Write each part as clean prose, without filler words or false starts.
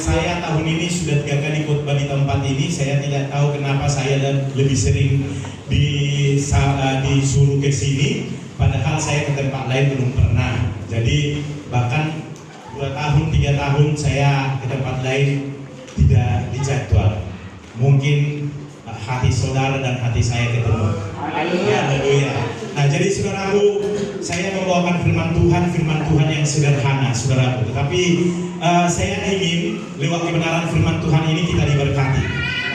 saya tahun ini sudah 3 kali khotbah di tempat ini. Saya tidak tahu kenapa saya lebih sering disuruh ke sini, padahal saya ke tempat lain belum pernah. Jadi bahkan 2 tahun, 3 tahun saya ke tempat lain tidak dijadwal. Mungkin hati saudara dan hati saya ketemu. Haleluya. Nah, jadi saudaraku, saya membawakan firman Tuhan yang sederhana, saudaraku. Tetapi saya ingin lewat kebenaran firman Tuhan ini kita diberkati.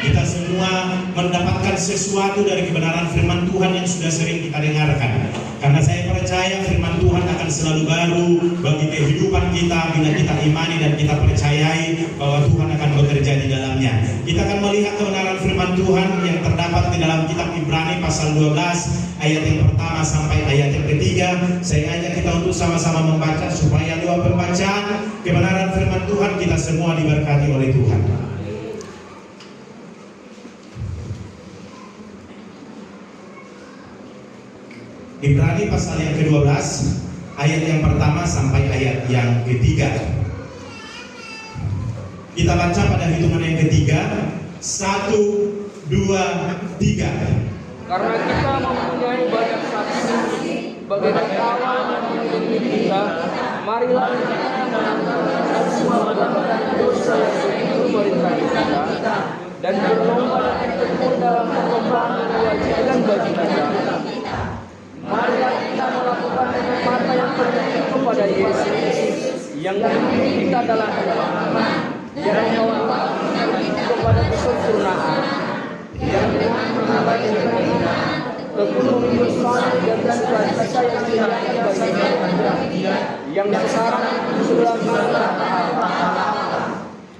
Kita semua mendapatkan sesuatu dari kebenaran firman Tuhan yang sudah sering kita dengarkan. Karena saya percaya firman Tuhan akan selalu baru bagi kehidupan kita bila kita imani dan kita percayai bahwa Tuhan akan bekerja di dalamnya. Kita akan melihat kebenaran firman Tuhan yang terdapat di dalam kitab Ibrani pasal 12 ayat yang pertama sampai ayat yang ketiga. Saya ajak kita untuk sama-sama membaca supaya lewat pembacaan kebenaran firman Tuhan kita semua diberkati oleh Tuhan. Ibrani pasal yang ke-12 ayat yang pertama sampai ayat yang ketiga. Kita baca pada hitungan yang ketiga. 1, 2, 3. Karena kita mempunyai banyak saksi bagaimana kawan yang mengikuti kita, marilah kita menanggalkan semua perbuatan dosa yang begitu merintangi kita dan berlomba dan tekun dalam perlombaan yang diwajibkan bagi kita. Marilah kita melakukan dengan mata yang tertuju kepada Yesus yang memimpin kita dalam iman, yang membawa kita kepada kesempurnaan, yang mengalami kita tekun mengikut suami dan sukacita yang diharapkan bagi kita, yang sekarang sudah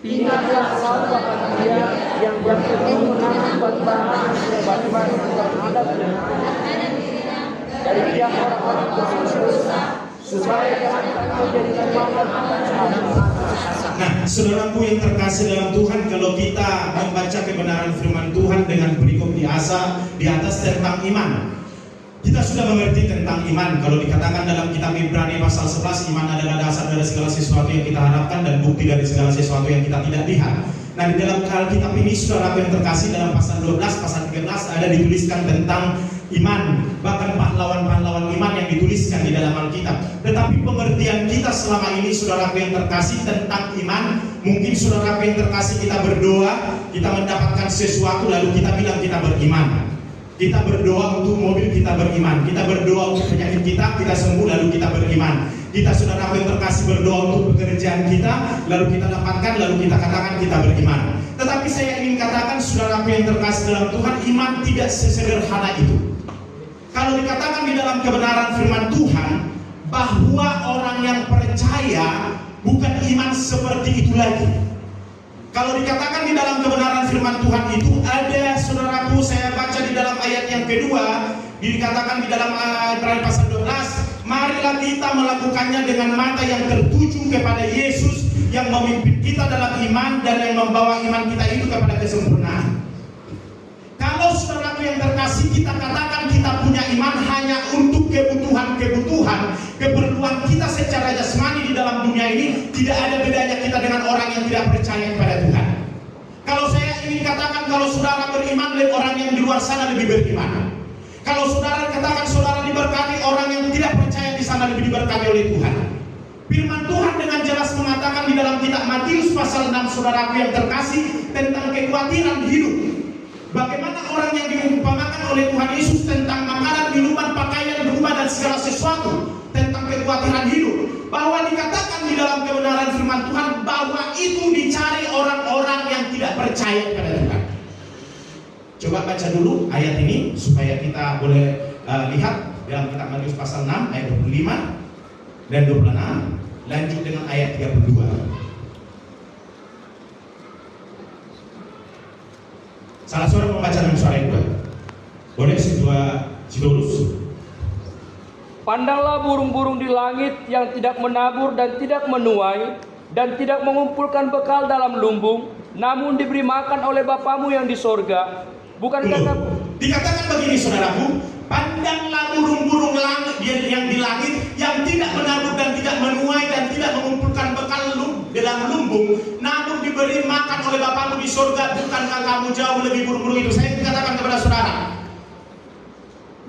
ingatlah selalu akan Dia yang bertekun menanam batu-batu terhadap dari pihak orang-orang berkhusus supaya jangan menjadi semangat. Nah, saudaraku yang terkasih dalam Tuhan, kalau kita membaca kebenaran firman Tuhan dengan berikut di atas tentang iman, kita sudah mengerti tentang iman. Kalau dikatakan dalam kitab Ibrani pasal 11, iman adalah dasar dari segala sesuatu yang kita harapkan dan bukti dari segala sesuatu yang kita tidak lihat. Nah, di dalam Alkitab ini, saudaraku yang terkasih, dalam pasal 12, pasal 13 ada dituliskan tentang iman, bahkan pahlawan-pahlawan iman yang dituliskan di dalam Alkitab. Tetapi pengertian kita selama ini, saudaraku yang terkasih, tentang iman, mungkin saudaraku yang terkasih kita berdoa, kita mendapatkan sesuatu lalu kita bilang kita beriman. Kita berdoa untuk mobil, kita beriman. Kita berdoa untuk penyakit kita sembuh lalu kita beriman. Kita saudaraku yang terkasih berdoa untuk pekerjaan kita, lalu kita dapatkan, lalu kita katakan kita beriman. Tetapi saya ingin katakan saudaraku yang terkasih dalam Tuhan, iman tidak sesederhana itu. Kalau dikatakan di dalam kebenaran firman Tuhan bahwa orang yang percaya bukan iman seperti itu lagi. Kalau dikatakan di dalam kebenaran firman Tuhan itu ada, saudaraku, saya baca di dalam ayat yang kedua, dikatakan di dalam Ibrani pasal 12, marilah kita melakukannya dengan mata yang tertuju kepada Yesus yang memimpin kita dalam iman dan yang membawa iman kita itu kepada kesempurnaan. Kalau saudaraku yang terkasih kita katakan kita punya iman hanya untuk keperluan kita secara jasmani di dalam dunia ini, tidak ada bedanya kita dengan orang yang tidak percaya kepada Tuhan. Kalau saya ingin katakan kalau saudara beriman, orang yang di luar sana lebih beriman. Kalau saudara katakan saudara diberkati, orang yang tidak percaya di sana lebih diberkati oleh Tuhan. Firman Tuhan dengan jelas mengatakan di dalam kitab Matius pasal 6, saudaraku yang terkasih, tentang kekhawatiran hidup. Bagaimana orang yang diumpamakan oleh Tuhan Yesus tentang makanan, minuman, pakaian, rumah dan segala sesuatu, tentang kekhawatiran hidup. Bahwa dikatakan di dalam kebenaran firman Tuhan bahwa itu dicari orang-orang yang tidak percaya kepada Tuhan. Coba baca dulu ayat ini supaya kita boleh lihat dalam kitab Matius pasal 6 ayat 25 dan 26, lanjut dengan ayat 32. Salah seorang membaca dengan suara yang kuat. Boleh Sidolus. Pandanglah burung-burung di langit yang tidak menabur dan tidak menuai dan tidak mengumpulkan bekal dalam lumbung, namun diberi makan oleh Bapamu yang di sorga. Bukankah kamu? Dikatakan begini, saudaraku, pandanglah burung-burung langit yang di langit yang tidak menabur dan tidak menuai dan tidak mengumpulkan bekal dalam lumbung, namun diberi makan oleh Bapakmu di surga, bukankah kamu jauh lebih burung-burung itu? Saya katakan kepada saudara,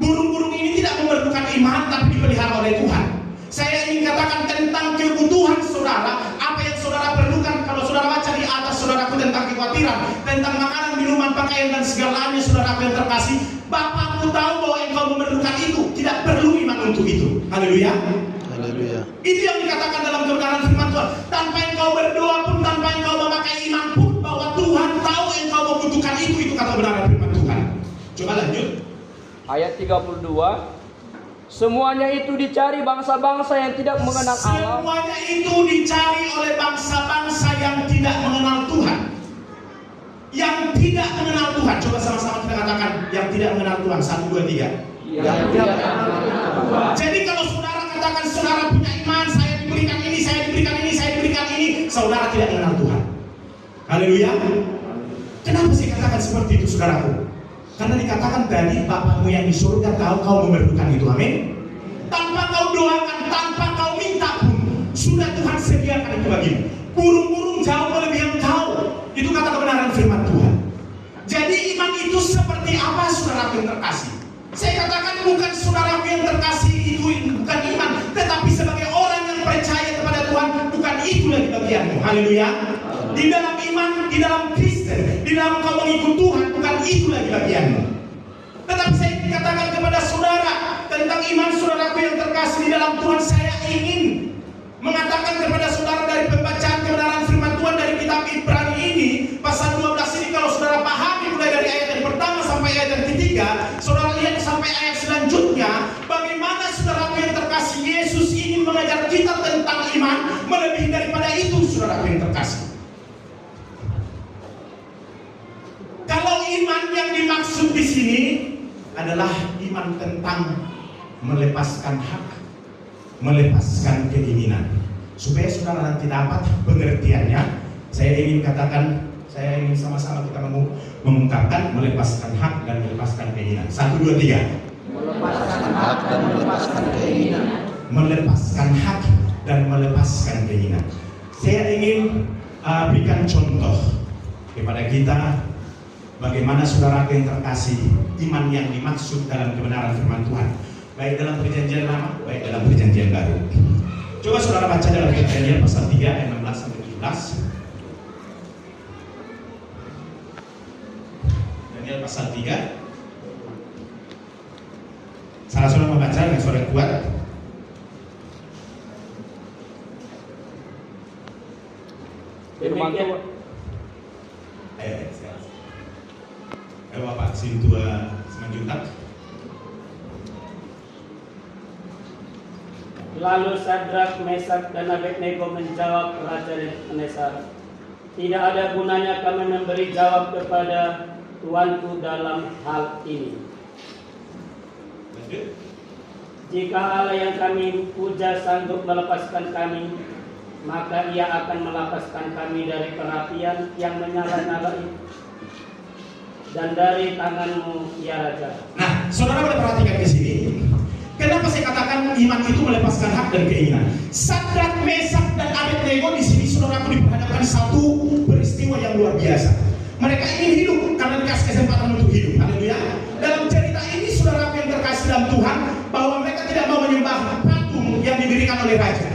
burung-burung ini tidak memerlukan iman, tapi dipelihara oleh Tuhan. Saya ingin katakan tentang kebutuhan saudara, apa yang saudara perlukan. Kalau saudara baca di atas, saudaraku, tentang kekhawatiran, tentang makanan, minuman, pakaian, dan segalanya, saudaraku yang terkasih, Bapakmu tahu bahwa engkau memerlukan itu, tidak perlu iman untuk itu. Haleluya. Haleluya. Itu yang dikatakan dalam kebenaran firman Tuhan. Tanpa engkau berdoa pun, tanpa engkau memakai iman pun, bahwa Tuhan tahu engkau membutuhkan itu kata kebenaran firman Tuhan. Coba lanjut. Ayat 32. Semuanya itu dicari bangsa-bangsa yang tidak mengenal Allah. Semuanya itu dicari oleh bangsa-bangsa yang tidak mengenal Tuhan. Yang tidak mengenal Tuhan. Coba sama-sama kita katakan, yang tidak mengenal Tuhan. 1, 2, 3. Yang tidak mengenal Tuhan. Jadi kalau saudara katakan saudara punya iman, saya diberikan ini, saya diberikan ini, saya diberikan ini, saudara tidak mengenal Tuhan. Haleluya. Kenapa saya katakan seperti itu, saudaraku? Karena dikatakan tadi, Bapakmu yang di surga tahu kau memerlukan itu. Amin. Tanpa kau doakan, tanpa kau minta pun, sudah Tuhan sediakan itu bagimu. Burung-burung jauh melebihi engkau. Itu kata kebenaran firman Tuhan. Jadi iman itu seperti apa, saudaraku yang terkasih? Saya katakan bukan saudaraku yang terkasih itu bukan iman, tetapi sebagai orang yang percaya kepada Tuhan, bukan itu lagi bagianmu. Haleluya. Di dalam iman, di dalam Kristen, di dalam kau mengikut Tuhan, bukan itu lagi bagianmu. Tetapi saya katakan kepada saudara tentang iman saudaraku yang terkasih di dalam Tuhan. Saya ingin mengatakan kepada saudara dari pembacaan kebenaran firman Tuhan dari kitab Ibrani ini, pasal 12 ini, kalau saudara pahami mulai dari ayat yang pertama sampai ayat yang ketiga, saudara lihat sampai ayat selanjutnya, bagaimana saudaraku yang terkasih, Yesus ingin mengajar kita tentang iman melebihi daripada itu, saudaraku yang terkasih. Kalau iman yang dimaksud di sini adalah iman tentang melepaskan hak, melepaskan keinginan. Supaya saudara nanti dapat pengertiannya, saya ingin katakan, saya ingin sama-sama kita mengungkapkan melepaskan hak dan melepaskan keinginan. 1, 2, 3. Melepaskan hak dan melepaskan keinginan. Melepaskan hak dan melepaskan keinginan. Saya ingin berikan contoh kepada kita bagaimana saudara yang terkasih, iman yang dimaksud dalam kebenaran firman Tuhan, baik dalam perjanjian lama, baik dalam perjanjian baru. Coba saudara baca dalam Daniel pasal 3 ayat 16 sampai 17. Daniel pasal 3. Salah saudara membaca dengan suara kuat. Firman Tuhan. Ayo sekarang. Ayo Bapak Sintua Semanjuntak. Lalu Sadrak, Mesak, dan Abednego menjawab Raja Nebukadnezar, tidak ada gunanya kami memberi jawab kepada Tuanku dalam hal ini. Lanjut. Jika Allah yang kami puja sanggup melepaskan kami, maka Ia akan melepaskan kami dari perapian yang menyala-nyala itu dan dari tanganmu, ya Raja. Nah, saudara boleh perhatikan di sini. Kenapa saya katakan iman itu melepaskan hak dan keinginan? Sadrak, Mesak, dan Abednego di sini saudaraku diperhadapkan satu peristiwa yang luar biasa. Mereka ingin hidup karena dikasih kesempatan untuk hidup. Haleluya. Dalam cerita ini saudaraku yang terkasih dalam Tuhan, bahwa mereka tidak mau menyembah patung yang didirikan oleh raja.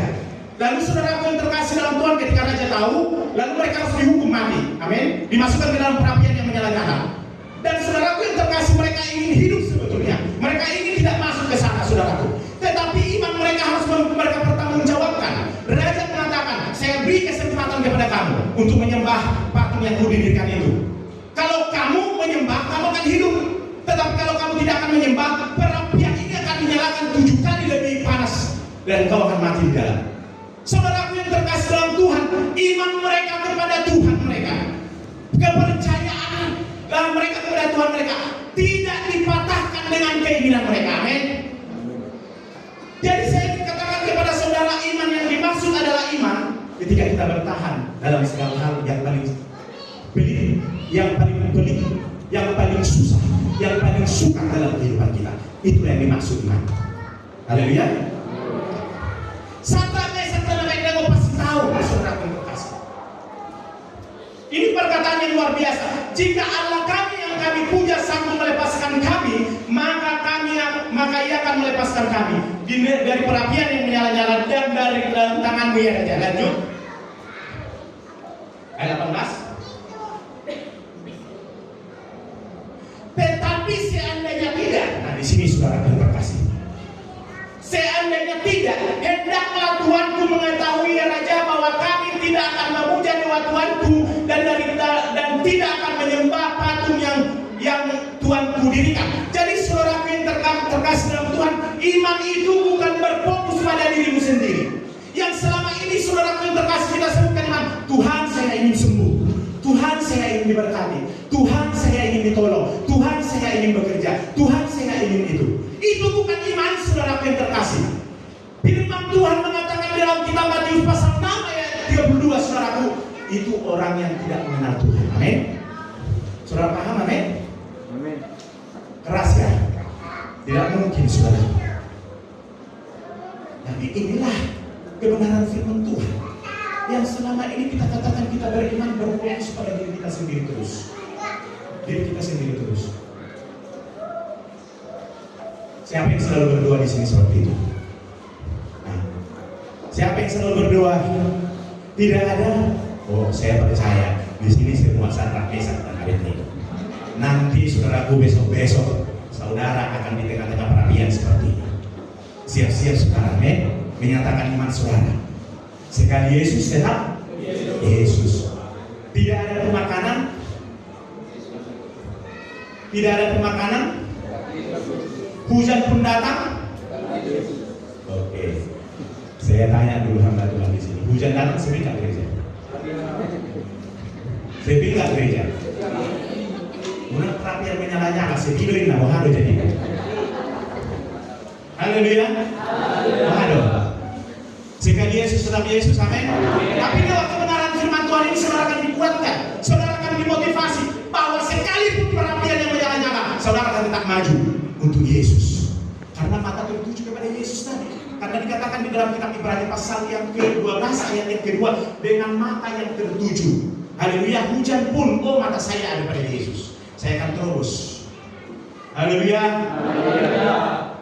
Lalu saudaraku yang terkasih dalam Tuhan, ketika raja tahu, lalu mereka harus dihukum mati. Amin. Dimasukkan ke dalam perapian yang menyala-nyala. Dan saudaraku yang terkasih, mereka ingin hidup sebetulnya. Mereka ingin tidak masuk ke sana, saudaraku. Tetapi iman mereka harus mereka pertanggungjawabkan. Raja mengatakan, saya beri kesempatan kepada kamu untuk menyembah patung yang didirikan itu. Kalau kamu menyembah, kamu akan hidup. Tetapi kalau kamu tidak akan menyembah, perapian ini akan dinyalakan 7 kali lebih panas dan kau akan mati di dalam. Saudaraku yang terkasih dalam Tuhan, iman mereka kepada Tuhan mereka, kepercayaan dalam mereka kepada Tuhan mereka tidak dipatahkan dengan keinginan mereka. Amin. Jadi saya katakan kepada saudara, iman yang dimaksud adalah iman ketika kita bertahan dalam segala hal yang paling pelik, yang paling pelik, yang paling susah, yang paling sukar dalam kehidupan kita. Itu yang dimaksud iman. Haleluya. Sadrak, Mesak, dan Abednego pasti tahu, saudara yang terkasih. Ini perkataan yang luar biasa. Jika Allah kami yang kami puja sanggup melepaskan kami, maka Ia akan melepaskan kami dari perapian yang menyala-nyala dan dari tanganmu ya Raja. Lanjut. Ayat 18. Tetapi seandainya tidak, nah di sini saudara yang terkasih, seandainya tidak, hendaklah Tuanku mengetahui ya Raja bahwa kami tidak akan memuja dewa Tuanku dan tidak akan menyembah patung yang Tuanku dirikan. Jadi saudara yang terkasih dalam Tuhan, iman itu bukan berfokus pada dirimu sendiri. Yang selama ini saudara yang terkasih kita sebutkan iman, Tuhan saya ingin sembuh, Tuhan saya ingin diberkati, Tuhan saya ingin ditolong, Tuhan saya ingin bekerja, Tuhan saya ingin itu. Itu bukan iman saudara yang terkasih. Firman Tuhan mengatakan dalam kitab Matius pasal 6 ayat 32 saudaraku, itu orang yang tidak mengenal Tuhan. Amin. Saudara paham amin? Amin. Keras ya? Tidak mungkin saudara. Tapi inilah kebenaran firman Tuhan yang selama ini kita katakan kita beriman berfokus pada diri kita sendiri terus. Diri kita sendiri terus. Siapa yang selalu berdoa di sini seperti itu? Nah, siapa yang selalu berdoa? Tidak ada. Oh, saya percaya di sini semua Sadrak Mesak dan Abednego. Nanti saudaraku besok saudara akan di tengah-tengah perapian seperti ini. Siap-siap saudara menyatakan iman saudara. Sekali Yesus tetap Yesus. Tidak ada pemakanan. Tidak ada pemakanan. Hujan pun datang. Oke. Saya tanya dulu hamba Tuhan di sini. Hujan datang sepi nggak gereja? Sepi nggak gereja? Mana perapian menyala-nyala sepi doin lah. Wahado jadi. Haleluya. Wahado. Jika Yesus tetap Yesus, amin. Tapi kalau kebenaran firman Tuhan ini saudara akan dikuatkan, saudara akan dimotivasi bahwa sekalipun perapian yang menyala-nyala, saudara akan tetap maju untuk Yesus. Karena mata tertuju kepada Yesus tadi. Karena dikatakan di dalam kitab Ibrani pasal yang ke-12 ayat yang kedua, dengan mata yang tertuju. Haleluya, hujan pun, oh mata saya ada pada Yesus. Saya akan terus. Haleluya.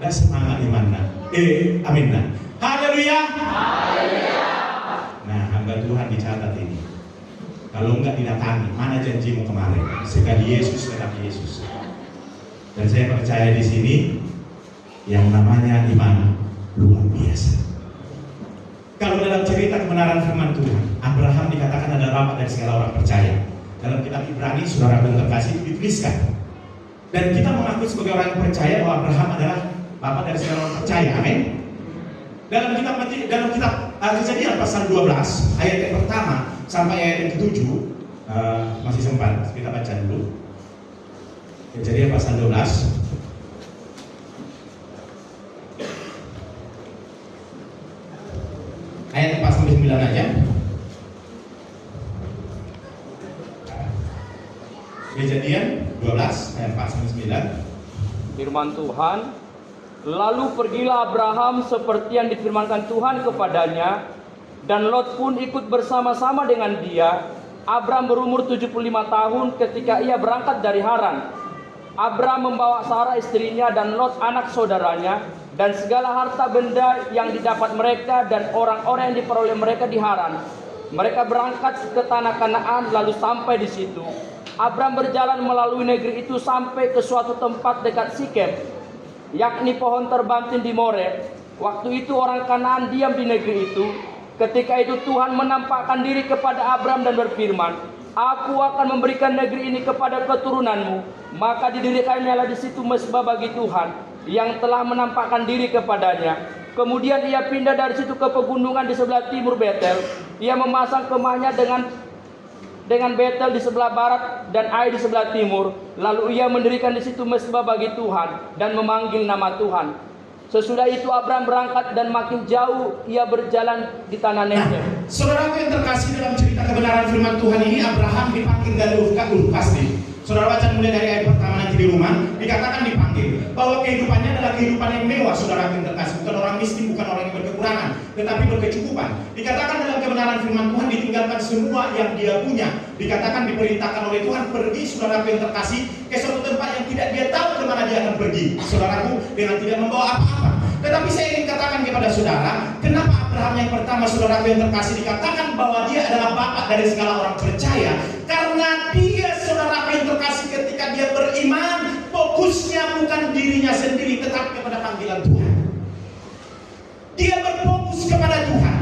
Dan semangat imannya. Amin. Haleluya. Nah, hamba Tuhan dicatat ini. Kalau enggak didatangi, mana janjimu kemarin? Sekali Yesus, tetap Yesus. Dan saya percaya di sini yang namanya iman luar biasa. Kalau dalam cerita kebenaran firman Tuhan, Abraham dikatakan adalah bapak dari segala orang percaya. Dalam kitab Ibrani, saudara yang terkasih dituliskan. Dan kita mengaku sebagai orang yang percaya bahwa Abraham adalah bapak dari segala orang percaya. Amin. Dalam kitab Kejadian pasal 12 ayat yang pertama sampai ayat yang ke-7 masih sempat kita baca dulu. Kejadian pasal 12 ayat 4 sampai 9 aja. Kejadian 12 ayat 4 sampai 9. Firman Tuhan, lalu pergilah Abraham seperti yang difirmankan Tuhan kepadanya, dan Lot pun ikut bersama-sama dengan dia. Abram berumur 75 tahun ketika ia berangkat dari Haran. Abram membawa Sarah istrinya dan Lot anak saudaranya, dan segala harta benda yang didapat mereka dan orang-orang yang diperoleh mereka di Haran. Mereka berangkat ke tanah Kanaan lalu sampai di situ. Abram berjalan melalui negeri itu sampai ke suatu tempat dekat Sikem, yakni pohon terbantin di More. Waktu itu orang Kanaan diam di negeri itu. Ketika itu Tuhan menampakkan diri kepada Abram dan berfirman, Aku akan memberikan negeri ini kepada keturunanmu. Maka didirikannya di situ mezbah bagi Tuhan yang telah menampakkan diri kepadanya. Kemudian ia pindah dari situ ke pegunungan di sebelah timur Betel. Ia memasang kemahnya dengan Betel di sebelah barat dan Ai di sebelah timur. Lalu ia mendirikan di situ mezbah bagi Tuhan dan memanggil nama Tuhan. Sesudah itu Abram berangkat dan makin jauh ia berjalan di tanah Negev. Saudaraku yang terkasih, dalam cerita kebenaran firman Tuhan ini, Abraham dipanggil dari Ur Kasdim. Saudara baca mulai dari ayat pertama nanti di rumah, dikatakan dipanggil. bahwa kehidupannya adalah kehidupan yang mewah, saudara yang terkasih. Bukan orang miskin, bukan orang yang berkekurangan, tetapi berkecukupan. Dikatakan dalam kebenaran firman Tuhan, ditinggalkan semua yang dia punya. Dikatakan diperintahkan oleh Tuhan, pergi saudara yang terkasih ke suatu tempat yang tidak dia tahu kemana dia akan pergi, saudaraku, dengan tidak membawa apa-apa. Tetapi saya ingin katakan kepada saudara, kenapa Abraham yang pertama, saudara yang terkasih, dikatakan bahwa dia adalah bapak dari segala orang percaya? Karena dia, saudara yang terkasih, ketika dia beriman, fokusnya bukan dirinya sendiri, tetapi kepada panggilan Tuhan. Dia berfokus kepada Tuhan.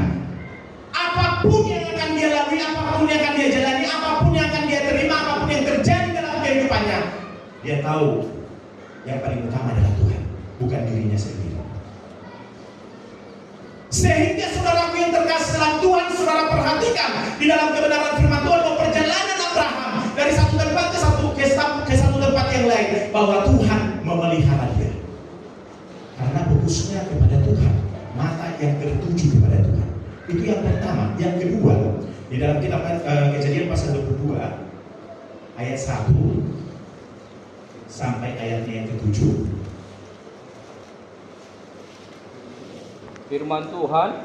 Apapun yang akan dia lalui, apapun yang akan dia jalani, apapun yang akan dia terima, apapun yang terjadi dalam kehidupannya, dia tahu yang paling utama adalah Tuhan, bukan dirinya sendiri. Sehingga saudaraku yang terkasih dalam Tuhan, saudara perhatikan di dalam kebenaran firman Tuhan bahwa perjalanan Abraham dari satu tempat ke satu tempat yang lain, bahwa Tuhan memelihara dia. Karena fokusnya kepada Tuhan, mata yang tertuju kepada Tuhan. Itu yang pertama. Yang kedua, di dalam kitab Kejadian pasal 22 ayat 1 sampai ayatnya yang ke-7. Firman Tuhan,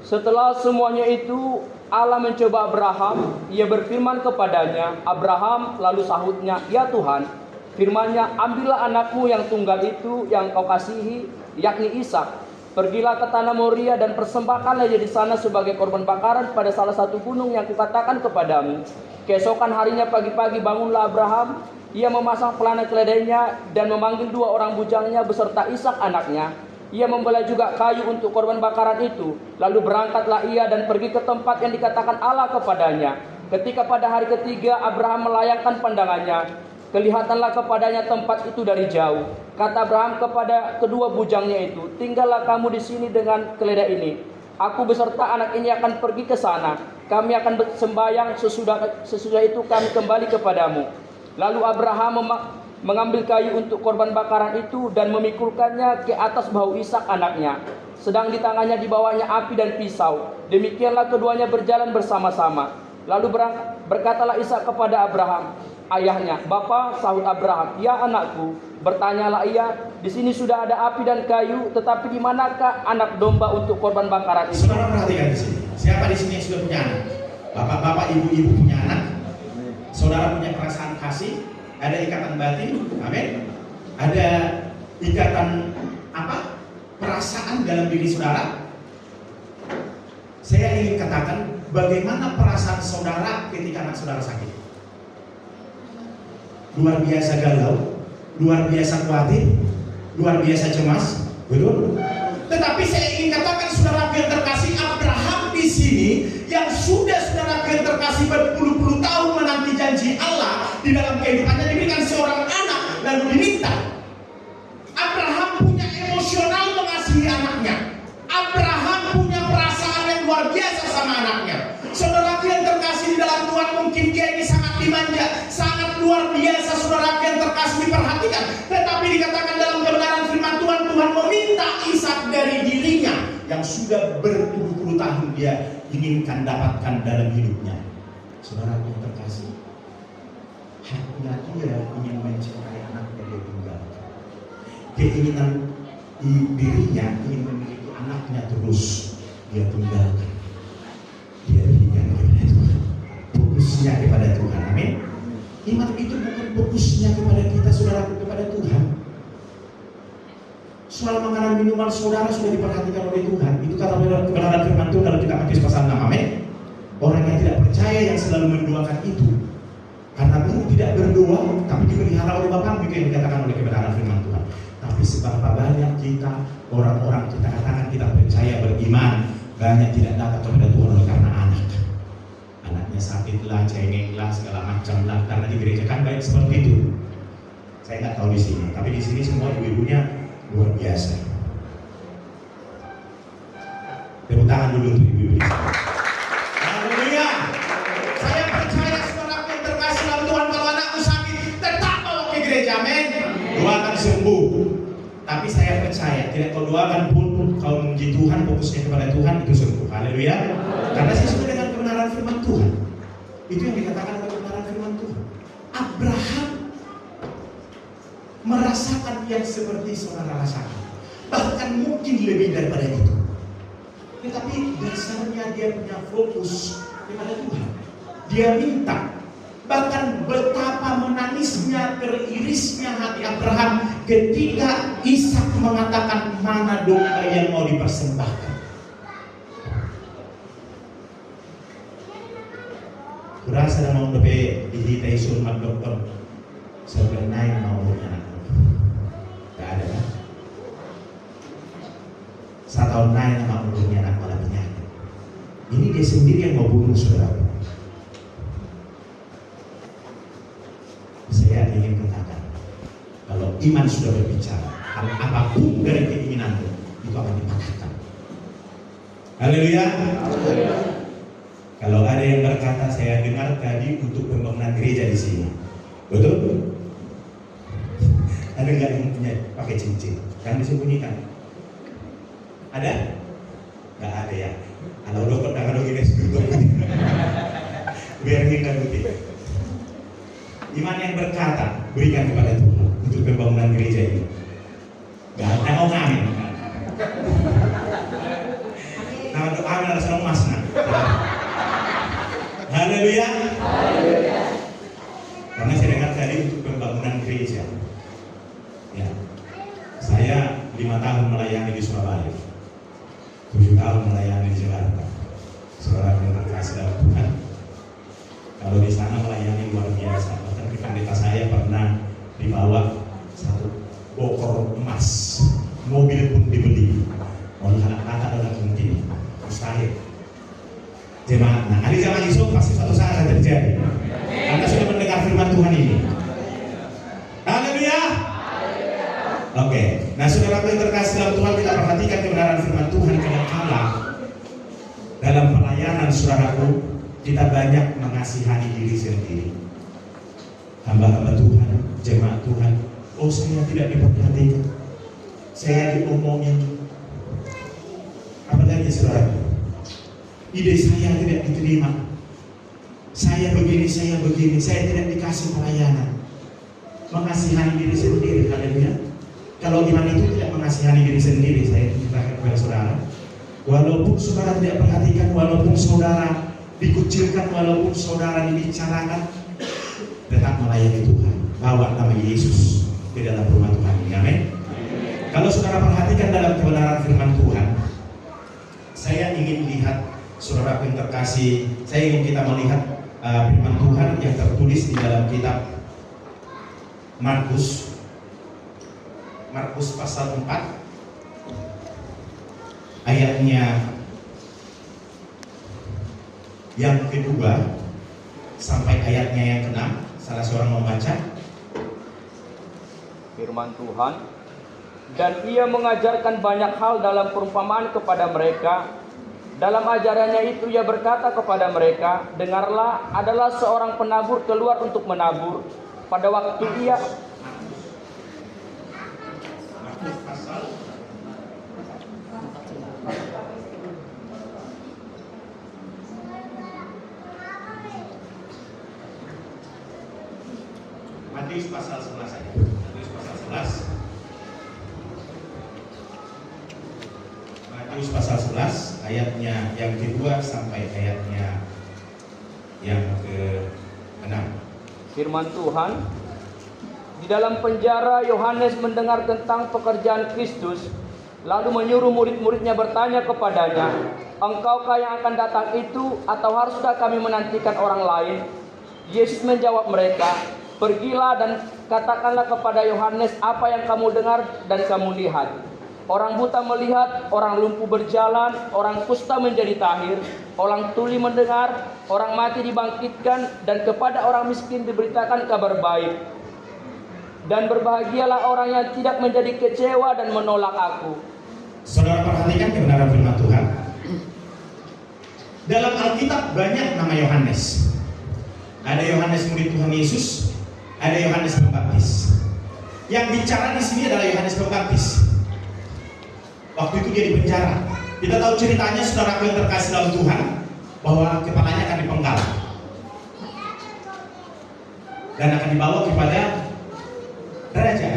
setelah semuanya itu Allah mencoba Abraham. Ia berfirman kepadanya, Abraham, lalu sahutnya, ya Tuhan. Firman-Nya, ambillah anakmu yang tunggal itu yang kau kasihi, yakni Ishak. Pergilah ke tanah Moria dan persembahkanlah dia di sana sebagai korban bakaran pada salah satu gunung yang kukatakan kepadamu. Keesokan harinya pagi-pagi bangunlah Abraham. Ia memasang pelana keledainya dan memanggil 2 orang bujangnya beserta Ishak anaknya. Ia membelah juga kayu untuk korban bakaran itu. Lalu berangkatlah ia dan pergi ke tempat yang dikatakan Allah kepadanya. Ketika pada hari ketiga Abraham melayangkan pandangannya, kelihatanlah kepadanya tempat itu dari jauh. Kata Abraham kepada kedua bujangnya itu, tinggallah kamu di sini dengan keledai ini. Aku beserta anak ini akan pergi ke sana. Kami akan sembahyang, sesudah itu kami kembali kepadamu. Lalu Abraham mengambil kayu untuk korban bakaran itu dan memikulkannya ke atas bahu Ishak anaknya. Sedang di tangannya dibawanya api dan pisau. Demikianlah keduanya berjalan bersama-sama. Lalu berkatalah Ishak kepada Abraham, ayahnya. Bapa, sahut Abraham, ya anakku. Bertanyalah ia, di sini sudah ada api dan kayu, tetapi di manakah anak domba untuk korban bakaran itu? Saudara perhatikan di sini. Siapa di sini yang sudah punya anak? Bapak-bapak, ibu-ibu punya anak. Saudara punya perasaan kasih. Ada ikatan batin, amin. Ada ikatan apa? Perasaan dalam diri saudara. Saya ingin katakan, bagaimana perasaan saudara ketika anak saudara sakit? Luar biasa galau, luar biasa khawatir, luar biasa cemas, betul? Tetapi saya ingin katakan saudara yang terkasih, Abraham di sini yang sudah saudara yang terkasih berpuluh-puluh tahun menanti janji Allah di dalam kehidupannya, diberikan seorang anak lalu diminta. Abraham punya emosional mengasihi anaknya. Abraham punya perasaan yang luar biasa sama anaknya. Saudara yang terkasih di dalam Tuhan, mungkin dia ini sangat dimanja, sangat luar biasa, saudara yang terkasih diperhatikan. Tetapi dikatakan dalam kebenaran firman Tuhan, Tuhan meminta Ishak dari dirinya yang sudah berpuluh-puluh tahun dia inginkan dapatkan dalam hidupnya. Saudara yang terkasih, hatinya dia ingin mencintai anaknya dia tinggalkan. Keinginan dirinya ingin memiliki anaknya terus dia tinggalkan. Dia berikan kepada Tuhan. Fokusnya kepada Tuhan, amin. Iman itu bukan fokusnya kepada kita, saudara, kepada Tuhan. Soal makanan minuman saudara sudah diperhatikan oleh Tuhan. Itu kata kebenaran firman Tuhan dalam kitab Matius pasal 6, amin. Orang yang tidak percaya yang selalu mendoakan itu, karena guru tidak berdoa tapi dipelihara oleh Bapa, itu yang dikatakan oleh kebenaran firman Tuhan. Tapi seberapa banyak kita, orang-orang kita katakan kita percaya beriman, banyak tidak datang kepada Tuhan oleh karena anaknya sakit lah, cengeng lah, segala macam lah, karena di gereja kan baik seperti itu. Saya nggak tahu di sini, tapi di sini semua ibu-ibunya luar biasa. Tepuk tangan dulu untuk ibu-ibu. Haleluya. Saya percaya saudara yang terkasih dalam Tuhan, kalau anakku sakit tetap bawa ke gereja, amin. Doakan sembuh. Tapi saya percaya tidak kau doakan pun, kau memuji Tuhan, fokusnya kepada Tuhan, itu sembuh. Haleluya. Karena sesuai dengan kebenaran firman Tuhan. Itu yang dikatakan oleh kebenaran firman Tuhan. Abraham merasakan yang seperti saudara rasakan. Bahkan mungkin lebih daripada itu. Tetapi dasarnya dia punya fokus kepada Tuhan. Dia minta. Bahkan betapa menangisnya, teririsnya hati Abraham ketika Ishak mengatakan, mana domba yang mau dipersembahkan. Kurasa na mau dapat dihitai sunmat dokter. Sebenarnya mau anak. Gak ada kan? 1 tahun naik nama umurnya anak malah penyakit. Ini dia sendiri yang mau bunuh saudara. Saya ingin katakan, kalau iman sudah berbicara, hal apapun dari keinginanmu itu akan dipatahkan. Haleluya. Kalau ada yang berkata, saya dengar tadi untuk pembangunan gereja di sini, betul? Ada nggak yang punya pakai cincin? Jangan disembunyikan. Ada? Nggak ada ya. Kalau dokter jangan dong ini biar kita putih. Iman yang berkata, berikan kepada Tuhan untuk pembangunan gereja ini. Nggak ada mau ngamin. Nah, doa harus orang masna. Haleluya. Karena saya dengar tadi untuk pembangunan gereja. Ya, saya 5 tahun melayani di Surabaya, 7 tahun melayani di Jakarta. Saudara yang terkasih dalam Tuhan, kalau di sana melayani luar biasa. Bahkan pendeta saya pernah dibawa 1 bokor emas, mobil pun dibeli. Oleh anak-anak dalam mungkin mustahil. Jemaat, nah hari zaman Yesus pasti suatu saat akan terjadi. Anda sudah mendengar firman Tuhan ini. Haleluya. Oke, nah saudara yang terkasih dalam Tuhan, kita perhatikan kebenaran firman Tuhan kadang-kala dalam pelayanan saudaraku, kita banyak mengasihani diri sendiri. Hamba-hamba Tuhan, jemaat Tuhan, oh saya tidak diperhatikan, saya diomongin, apalagi saudara, ide saya tidak diterima, saya begini, saya tidak dikasih pelayanan. Mengasihani diri sendiri, haleluya. Kalau iman itu tidak mengasihani diri sendiri, saya ceritakan kepada saudara, walaupun saudara tidak perhatikan, walaupun saudara dikucilkan, walaupun saudara dibicarakan, tetap melayani Tuhan, bawa nama Yesus di dalam rumah Tuhan ini, amin. Kalau saudara perhatikan dalam kebenaran firman Tuhan, saya ingin lihat saudara yang terkasih, saya ingin kita melihat firman Tuhan yang tertulis di dalam kitab Markus pasal 4 ayatnya yang kedua sampai ayatnya yang ke-6. Salah seorang membaca Firman Tuhan. Dan ia mengajarkan banyak hal dalam perumpamaan kepada mereka. Dalam ajarannya itu ia berkata kepada mereka, dengarlah, adalah seorang penabur keluar untuk menabur. Pada waktu ia Matius pasal 11 saja. Matius pasal 11. Matius pasal 11 ayatnya yang kedua sampai ayatnya yang ke-6. Firman Tuhan. Di dalam penjara Yohanes mendengar tentang pekerjaan Kristus, lalu menyuruh murid-muridnya bertanya kepadanya, engkaukah yang akan datang itu, atau haruskah kami menantikan orang lain? Yesus menjawab mereka, pergilah dan katakanlah kepada Yohanes apa yang kamu dengar dan kamu lihat. Orang buta melihat, orang lumpuh berjalan, orang kusta menjadi tahir, orang tuli mendengar, orang mati dibangkitkan, dan kepada orang miskin diberitakan kabar baik. Dan berbahagialah orang yang tidak menjadi kecewa dan menolak aku. Saudara perhatikan kebenaran firman Tuhan. Dalam Alkitab banyak nama Yohanes. Ada Yohanes murid Tuhan Yesus, ada Yohanes Pembaptis. Yang bicara di sini adalah Yohanes Pembaptis. Waktu itu dia di penjara. Kita tahu ceritanya, saudara yang terkasih dalam Tuhan, bahwa kepalanya akan dipenggal dan akan dibawa kepada raja.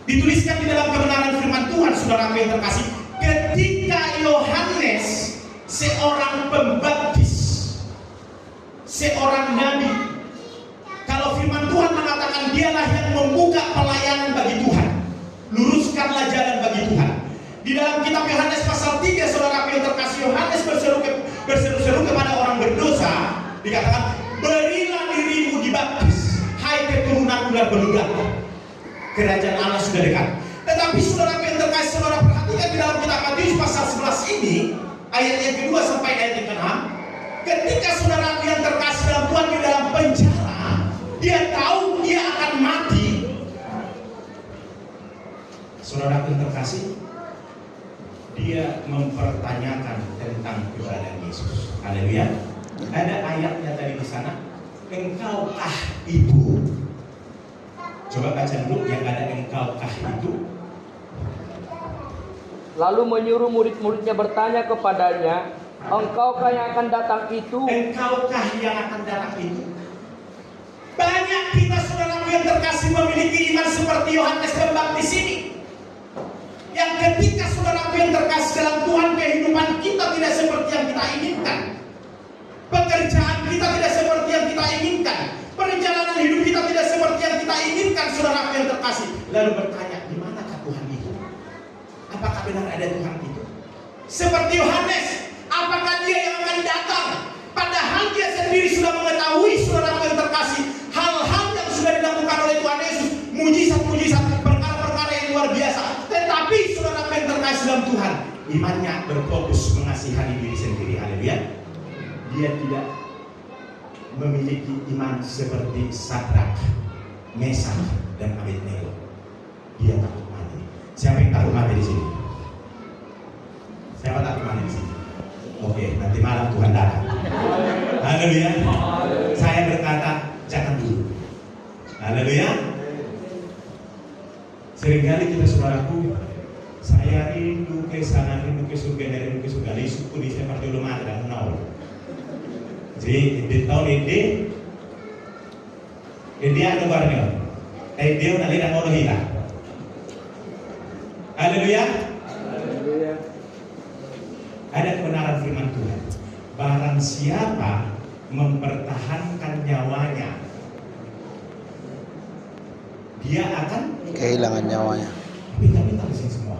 Dituliskan di dalam kebenaran firman Tuhan, saudara yang terkasih, ketika Yohanes, seorang pembaptis, seorang nabi, kalau firman Tuhan mengatakan dialah yang membuka pelayanan bagi Tuhan, luruskanlah jalan bagi Tuhan. Di dalam kitab Yohanes pasal 3, saudara yang terkasih, Yohanes berseru-seru kepada orang berdosa, dikatakan, berilah dirimu dibaptis, hai keturunan ular beludak, kerajaan Allah sudah dekat. Tetapi saudara yang terkasih, saudara perhatikan di dalam kitab Matius pasal 11 ini, ayat yang kedua sampai ayat yang ke-6, ketika saudara yang terkasih dalam Tuhan di dalam penjara, dia tahu dia akan mati. Saudara yang terkasih, dia mempertanyakan tentang keberadaan Yesus. Haleluya. Ada ayatnya tadi di sana, engkaukah itu? Coba baca dulu yang ada engkaukah itu. Lalu menyuruh murid-muridnya bertanya kepadanya, engkaukah yang akan datang itu? Engkaukah yang akan datang itu? Banyak kita saudara yang terkasih memiliki iman seperti Yohanes Pembaptis ini, yang ketika saudara yang terkasih dalam Tuhan, kehidupan kita tidak seperti yang kita inginkan, pekerjaan kita tidak seperti yang kita inginkan, perjalanan hidup kita tidak seperti yang kita inginkan, saudara yang terkasih. Lalu bertanya, di manakah Tuhan itu? Apakah benar ada Tuhan itu? Seperti Yohanes, apakah dia yang akan datang? Padahal dia sendiri sudah mengetahui, saudara yang terkasih, hal-hal yang sudah dilakukan oleh Tuhan Yesus, mujizat-mujizat, perkara-perkara yang luar biasa. Tetapi saudara yang terkasih dalam Tuhan, imannya berfokus mengasihani diri sendiri. Haleluya. Dia tidak memiliki iman seperti Sadrak, Mesak, dan Abednego. Dia takut mati. Siapa yang takut mati di sini? Siapa takut mati di sini? Oke, nanti malam Tuhan datang. Haleluya. Saya berkata, jangan dulu. Haleluya. Seringkali kita saudaraku, saya rindu ke sana, rindu ke surga, suku di seperti belum ada dan nol. Jadi di tahun ini ada barangnya, dia nanti dan mau hilang. Haleluya. Ada kebenaran firman Tuhan. Barang siapa mempertahankan nyawanya, dia akan kehilangan nyawanya. Minta di sini semua,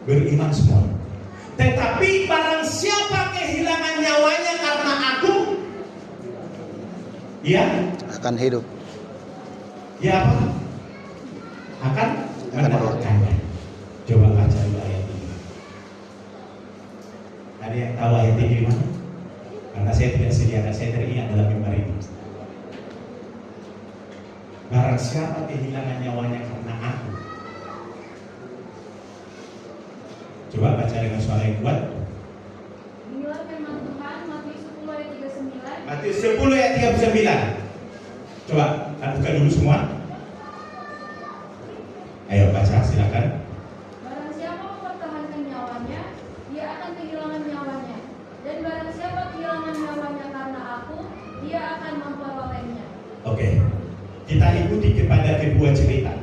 beriman semua. Tetapi barang siapa kehilangan nyawanya karena aku, ia Akan hidup. ya apa? Akan mendapatkannya. Coba baca dulu ayat ini. Ada yang tahu ayat ini di mana? Karena saya tidak sediakan, saya teringat dalam mimbar ini. Barang siapa kehilangan nyawanya karena aku. Coba baca dengan suara yang kuat. Inilah firman Tuhan, Matius 10 ayat 39. Matius 10 ayat 39. Coba buka dulu semua. Ayo baca, silakan. Barang siapa mempertahankan nyawanya, dia akan kehilangan nyawanya. Dan barang siapa kehilangan nyawanya karena aku, dia akan memperolehnya. Oke. Kita ikuti kepada kedua cerita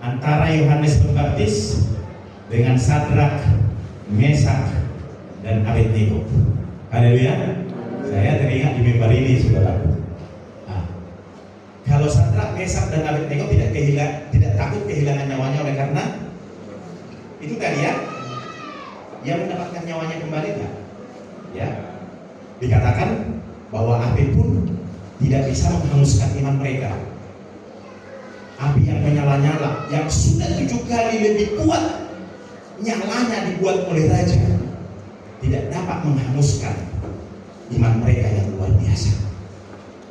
antara Yohanes Pembaptis dengan Sadrak, Mesak, dan Abednego. Haleluya. Saya teringat di mimbar ini, saudara. Kalau Sadrak, Mesak, dan Abednego tidak takut kehilangan nyawanya oleh karena itu kalian yang mendapatkan nyawanya kembali, kan? Ya. Dikatakan bahwa api pun tidak bisa menghanguskan iman mereka. Api yang menyala-nyala, yang sudah 7 kali lebih kuat nyalanya dibuat oleh raja, tidak dapat menghanguskan iman mereka yang luar biasa.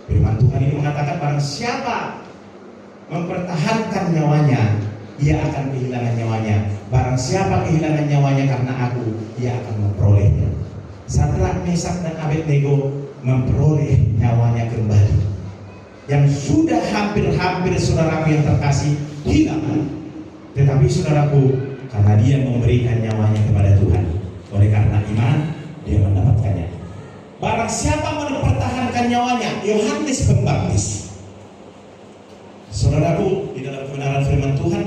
Firman Tuhan ini mengatakan barang siapa mempertahankan nyawanya, ia akan kehilangan nyawanya. Barang siapa kehilangan nyawanya karena aku, ia akan memperolehnya. Sadrak, Mesak, dan Abednego memperoleh nyawanya kembali. Yang sudah hampir-hampir saudaraku yang terkasih hilang. Tetapi saudaraku, karena dia memberikan nyawanya kepada Tuhan, oleh karena iman dia mendapatkannya. Barang siapa mempertahankan nyawanya, Yohanes Pembaptis. Saudaraku, di dalam dalam kebenaran firman Tuhan,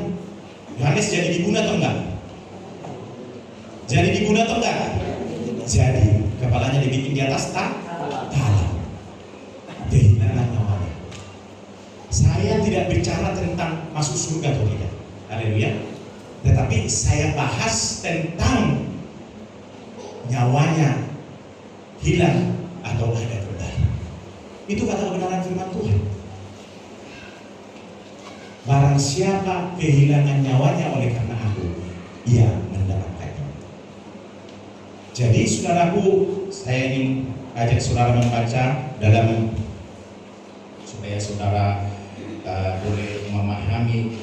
Yohanes jadi dibunuh atau enggak? Jadi dibunuh atau enggak? Jadi kepalanya dibikin di atas talam, kehilangan nyawanya. Saya tidak bicara tentang masuk surga atau tidak, haleluya. Tetapi saya bahas tentang nyawanya hilang atau ada kembali. Itu kata kebenaran firman Tuhan. Barang siapa kehilangan nyawanya oleh karena aku, ia mendapatkannya. Jadi saudaraku, saya ingin ajak saudara membaca dalam supaya saudara boleh memahami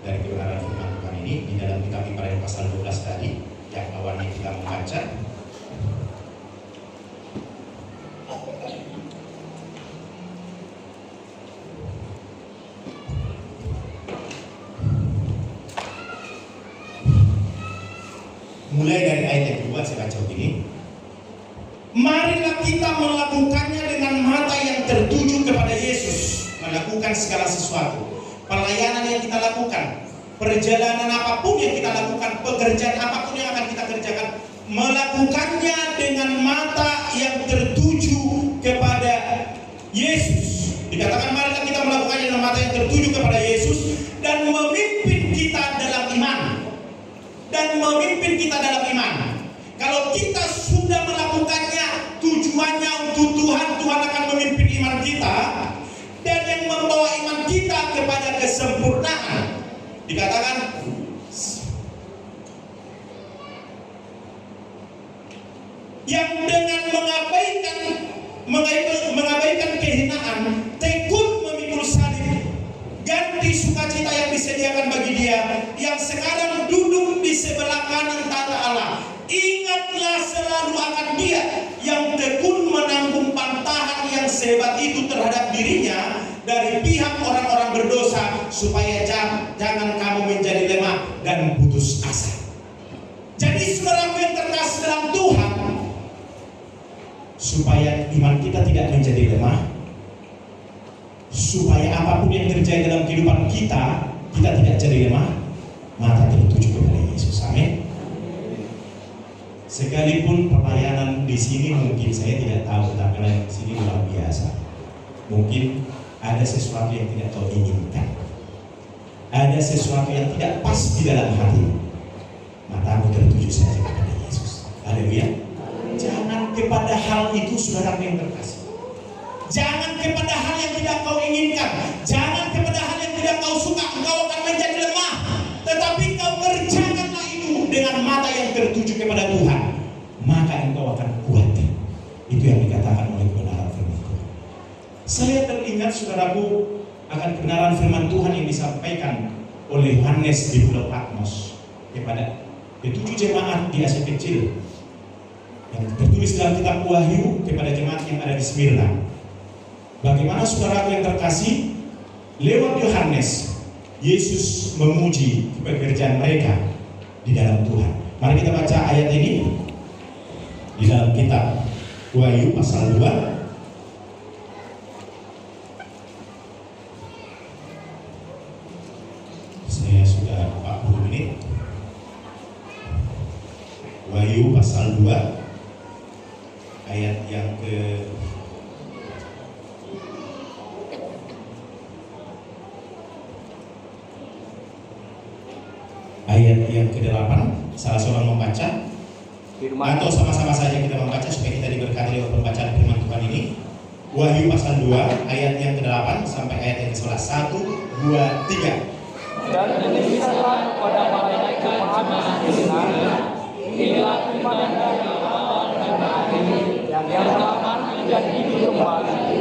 dari kebenaran firman Tuhan ini di dalam kitab Ibrani pasal 12 tadi yang awalnya kita membaca. Mulai dari ayat yang kedua saya baca begini. Marilah kita melakukannya dengan mata yang tertuju kepada Yesus, melakukan segala sesuatu. Pelayanan yang kita lakukan, perjalanan apapun yang kita lakukan, pekerjaan apapun yang akan kita kerjakan, melakukannya dengan mata yang tertuju kepada Yesus. Dikatakan marilah kita melakukannya dengan mata yang tertuju kepada Yesus dan memimpin kita dalam iman. Dan memimpin kita dalam iman. Kalau kita sudah melakukannya, tujuannya untuk Tuhan, Tuhan akan memimpin iman kita. Dan yang membawa iman kita kepada kesempurnaan, dikatakan yang dengan mengabaikan kehinaan, tekun memikul salib, ganti sukacita yang disediakan bagi dia, yang sekarang duduk di sebelah kanan tata Allah. Ingatlah selalu akan dia yang tekun menanggung pantahan yang sehebat itu terhadap dirinya dari pihak orang-orang berdosa, supaya jangan kamu menjadi lemah dan putus asa. Jadi saudara yang terkasih dalam Tuhan, supaya iman kita tidak menjadi lemah, supaya apapun yang terjadi dalam kehidupan kita tidak jadi lemah, mata tertuju kepada Yesus. Amin. Sekalipun pelayanan di sini mungkin saya tidak tahu, tetapi di sini luar biasa. Mungkin ada sesuatu yang tidak kau inginkan, ada sesuatu yang tidak pas di dalam hati, matamu tertuju saja kepada Yesus. Haleluya. Jangan kepada hal itu, saudara yang terkasih. Jangan kepada hal yang tidak kau inginkan, jangan kepada hal yang tidak kau suka, engkau akan menjadi lemah. Tetapi kau kerjakanlah itu dengan mata yang tertuju kepada Tuhan, maka engkau akan kuat. Itu yang dikatakan oleh kebenaran firman Tuhan. Saya teringat saudaraku akan kebenaran firman Tuhan yang disampaikan oleh Yohanes di Pulau Patmos kepada ketujuh jemaat di Asia Kecil, yang tertulis dalam kitab Wahyu kepada jemaat yang ada di Smyrna. Bagaimana saudaraku yang terkasih, lewat Yohanes Yesus memuji pekerjaan mereka di dalam Tuhan. Mari kita baca ayat ini di dalam kitab Wahyu pasal 2. Saya sudah 40 menit. Wahyu pasal 2 ayat yang ke ke-8, salah seorang membaca firman, atau sama-sama saja kita membaca supaya kita diberkati lewat pembacaan firman Tuhan ini. Wahyu pasal 2 ayat yang ke-8 sampai ayat yang ke-11. 1, 2, 3. Dan dituliskanlah kepada malaikat Yohanes inilah iman dari awal dan akhir yang akan menjadi hidup kembali.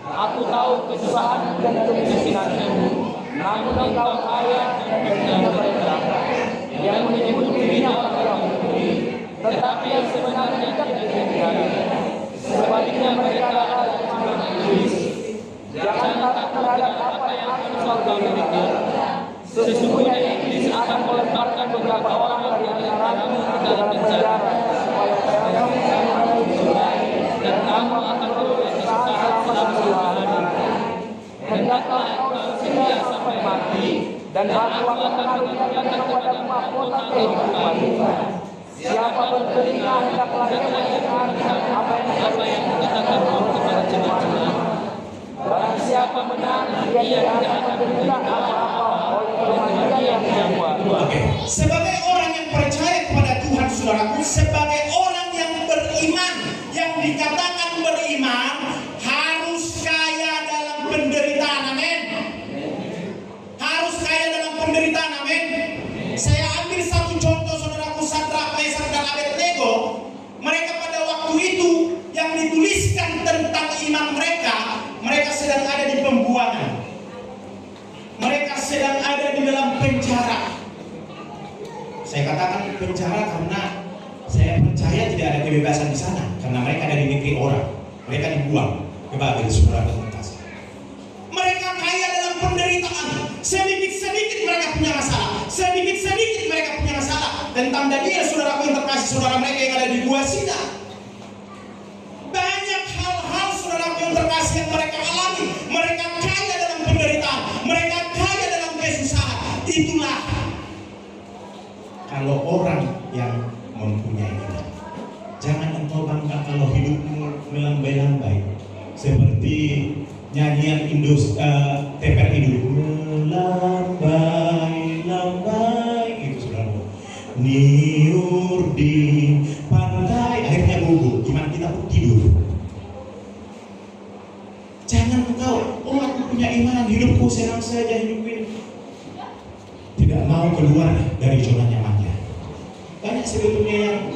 Aku tahu kesusahan dan kemiskinanmu, namun engkau kaya dan berlimpah. Yang menyebut dirinya orang Yahudi, tetapi yang sebenarnya tidak demikian. Sebaliknya mereka adalah orang iblis. Jangan takut terhadap apa yang akan surga miliki. Sesungguhnya iblis akan melemparkan beberapa orang dari antaramu ke dalam penjara, supaya kamu dan kamu akan beristirahat selama 7 hari. Hendaklah engkau setia sampai mati, dan Bapa akan mengaruniakan kepadamu mahkota kehidupan. Siapa bertelinga hendaklah ia mendengar apa yang dikatakan oleh Tuhan. Barang siapa menang, dia tidak akan menderita apa-apa oleh kematian yang kedua. Oke. Sebagai orang yang percaya kepada Tuhan, saudaraku, sebagai orang yang beriman, yang dikatakan beriman, harus kaya dalam penderitaan, amin. Harus kaya dalam penderitaan, amin. Saya ambil satu contoh, saudaraku, Sadrak, Mesak, dan Abednego. Mereka pada waktu itu yang dituliskan tentang iman mereka, mereka sedang ada di pembuangan. Mereka sedang ada di dalam penjara. Saya katakan penjara karena saya percaya tidak ada kebebasan di sana, karena mereka ada di negeri orang. Mereka dibuang ke Babel, saudara kasih. Mereka kaya dalam penderitaan. Sedikit-sedikit mereka punya masalah. Sedikit-sedikit mereka punya masalah. Tentang Daniel, saudaraku yang terkasih, saudara mereka yang ada di gua Sina. Banyak hal-hal, saudaraku yang terkasih, yang mereka alami. Mereka kaya dalam penderitaan. Mereka kaya dalam kesusahan. Itulah kalau orang yang mempunyai iman. Jangan engkau bangga kalau hidupmu melambai-lambai seperti nyanyian TPRI dulu, melambai-lambai gitu, saudara. Niur di pantai, akhirnya gugup. Iman kita pun tidur. Jangan engkau, oh aku punya iman, hidupku senang saja, hidup ini. Tidak mau keluar dari zona nyamannya. Banyak sebetulnya yang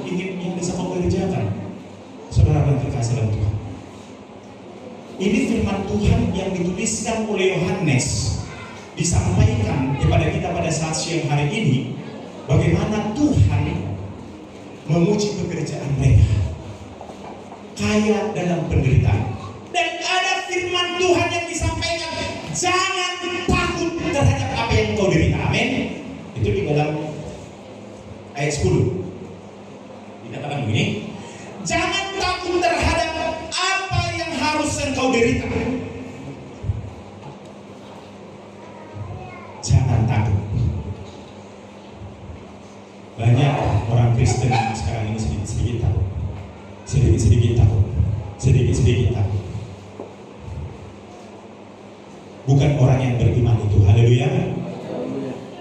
bisa kau kerjakan, saudara yang terkasih dalam Tuhan. Ini firman Tuhan yang dituliskan oleh Yohanes, disampaikan kepada kita pada saat siang hari ini, bagaimana Tuhan memuji pekerjaan mereka, kaya dalam penderitaan. Dan ada firman Tuhan yang disampaikan, jangan takut terhadap apa yang kau derita. Amin. Itu di dalam ayat 10 dikatakan begini, jangan takut terhadap apa yang harus engkau derita. Jangan takut. Banyak orang Kristen sekarang ini sedikit-sedikit takut. Sedikit-sedikit takut. Sedikit-sedikit takut. Bukan orang yang beriman itu. Haleluya.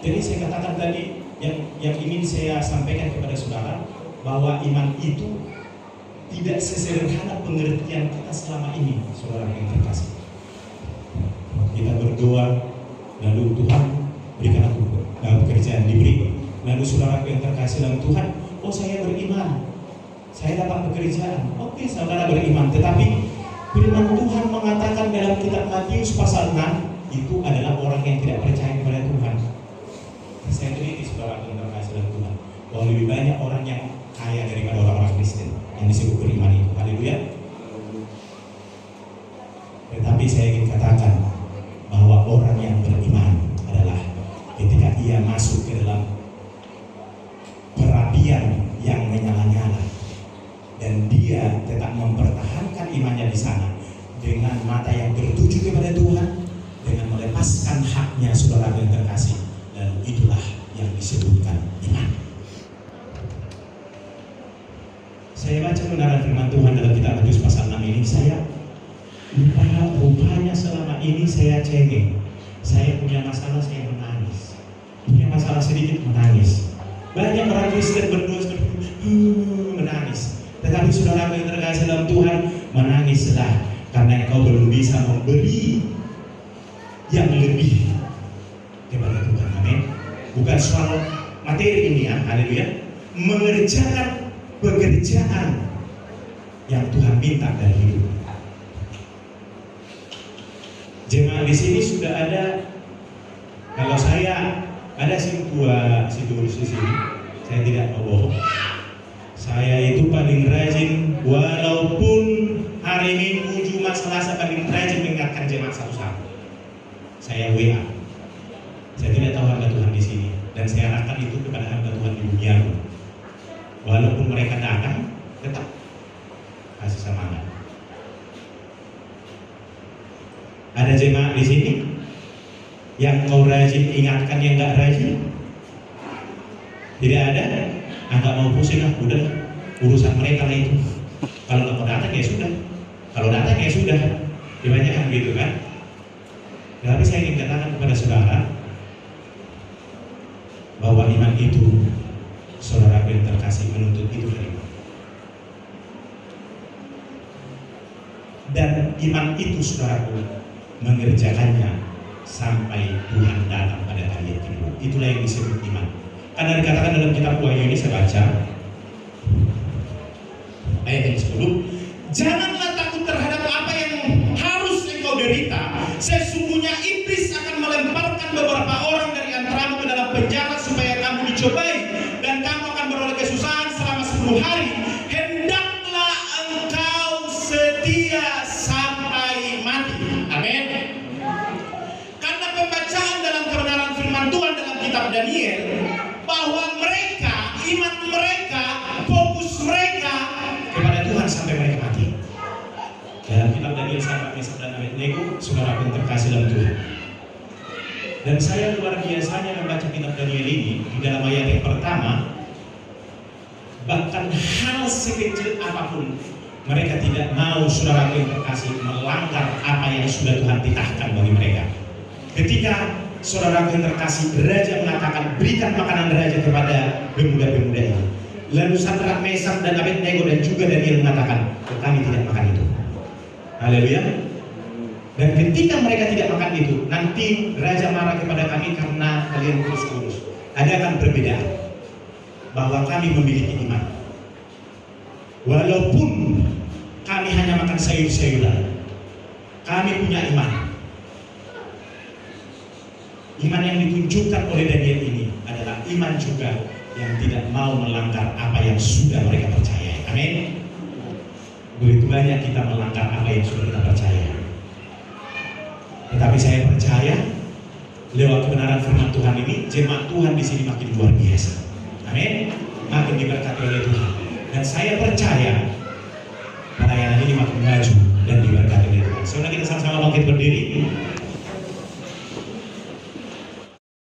Jadi saya katakan tadi, yang ingin saya sampaikan kepada saudara, bahwa iman itu tidak sesederhana pengertian kita selama ini, saudara yang terkasih. Kita berdoa, lalu Tuhan berikan aku pekerjaan, diberi. Lalu saudara yang terkasih dalam Tuhan, oh saya beriman, saya dapat pekerjaan. Oke, saudara beriman, tetapi firman Tuhan mengatakan dalam kitab Matius pasal 6, itu adalah orang yang tidak percaya kepada Tuhan. Saya teliti, saudara yang terkasih dalam Tuhan, bahwa lebih banyak orang yang kaya daripada orang-orang Kristen yang disebut beriman itu. Haleluya. Tetapi saya ingin katakan bahwa orang yang beriman adalah ketika ia masuk ke dalam perapian yang menyala-nyala dan dia tetap mempertahankan imannya di sana dengan mata yang tertuju kepada Tuhan, dengan melepaskan haknya, saudara yang terkasih. Dan itulah yang disebutkan iman. Saya baca kebenaran firman Tuhan dalam kitab Matius pasal 6 ini, saya rupanya selama ini saya cengeng. Saya punya masalah, saya menangis. Punya masalah sedikit, menangis. Banyak orang Kristen berdoa menangis. Tetapi saudara yang terkasih dalam Tuhan, menangislah karena engkau belum bisa memberi yang lebih kepada Tuhan. Amin. Bukan soal materi ini ya, haleluya. Mengerjakan pekerjaan yang Tuhan minta dari hidup. Jemaat di sini sudah ada, kalau saya ada si tulis di sini, saya tidak mau bohong. Saya itu paling rajin, walaupun hari Minggu, Jumat, Selasa paling rajin mengingatkan jemaat satu-satu. Saya WA. Saya tidak tahu hamba Tuhan di sini, dan saya arahkan itu kepada hamba Tuhan di dunia. Walaupun mereka datang, tetap kasih semangat. Ada jemaat di sini Yang mau rajin ingatkan yang nggak rajin? Tidak ada. Nggak mau pusing lah, udah urusan mereka lah itu. Kalau nggak mau datang ya sudah. Kalau datang ya sudah. Kebanyakan gitu kan. Tapi saya ingin katakan kepada saudara bahwa iman itu, saudara yang terkasih, menuntut itu dari iman. Dan iman itu saudaraku mengerjakannya sampai Tuhan datang pada hari yang kedua. Itulah yang disebut iman. Karena dikatakan dalam kitab Wahyu ini, saya baca ayat yang 10, janganlah takut terhadap apa yang harus engkau derita. Sesungguhnya iblis akan melemparkan beberapa orang dari antaramu ke dalam penjara supaya kamu dicobai dan kamu akan beroleh kesusahan selama 10 hari. Hendaklah engkau setia sampai mati. Amin. Karena pembacaan dalam kebenaran firman Tuhan dalam kitab Daniel, bahwa mereka, iman mereka, fokus mereka kepada Tuhan sampai mereka mati. Dalam kitab Daniel, Sadrak, Mesak, dan Abednego, saudara yang terkasih dalam Tuhan. Dan saya luar biasanya membaca kitab Daniel ini di dalam ayat yang pertama, bahkan hal sekecil apapun mereka tidak mau, saudara yang terkasih, melanggar apa yang sudah Tuhan titahkan bagi mereka. Ketika saudara yang terkasih, raja mengatakan berikan makanan raja kepada pemuda-pemuda ini. Lalu Sadrak, Mesak, dan Abednego dan juga Daniel mengatakan, kami tidak makan itu. Haleluya. Dan ketika mereka tidak makan itu, nanti raja marah kepada kami karena kalian kurus-kurus. Ada akan perbedaan bahwa kami memiliki iman. Walaupun kami hanya makan sayur-sayuran, kami punya iman. Iman yang ditunjukkan oleh Daniel ini adalah iman juga yang tidak mau melanggar apa yang sudah mereka percaya. Amin. Begitu banyak kita melanggar apa yang sudah kita percaya. Tetapi saya percaya lewat kebenaran firman Tuhan ini, jemaat Tuhan di sini makin luar biasa. Amin. Makin diberkati oleh Tuhan. Dan saya percaya pelayanan ini makin maju dan diberkati oleh Tuhan. Sekarang kita sama-sama bangkit berdiri.